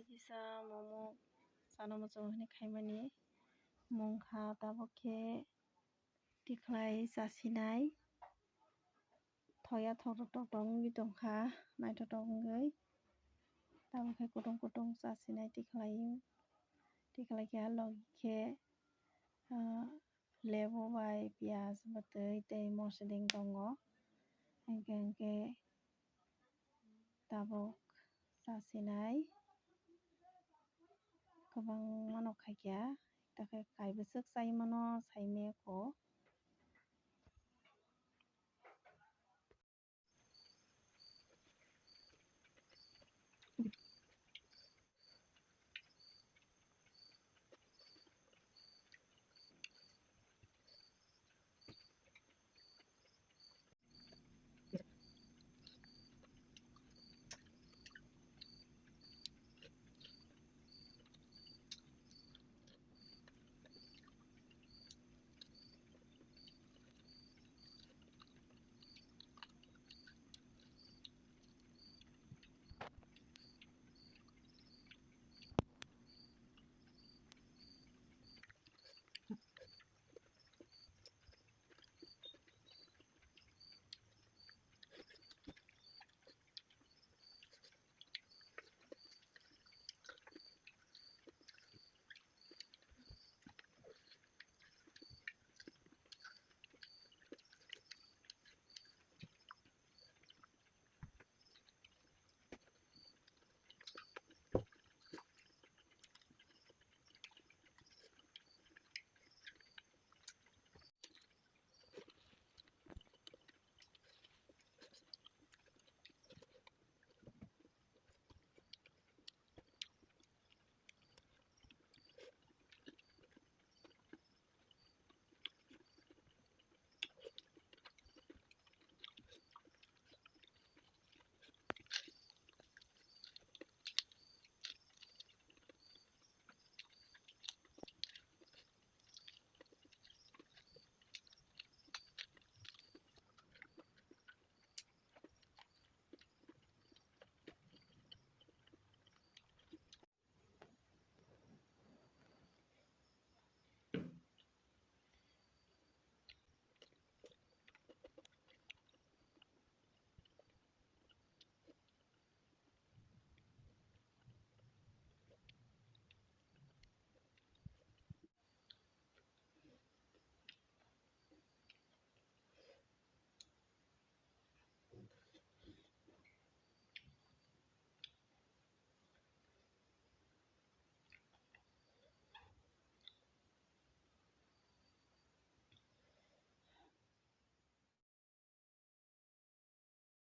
disa momo sana mojo hini khaimani mongkha tabokhe tiklai chasinai thoya tok wngui tongkha naithotok wngui tabokhe kutung chasinai tiklai keha logi khe lebo bai piyaj bwtui tei mosideng tongo hingkhe tabuk chasinai kwbang mano khaikha kaibrwsuk chai mano saimiyako.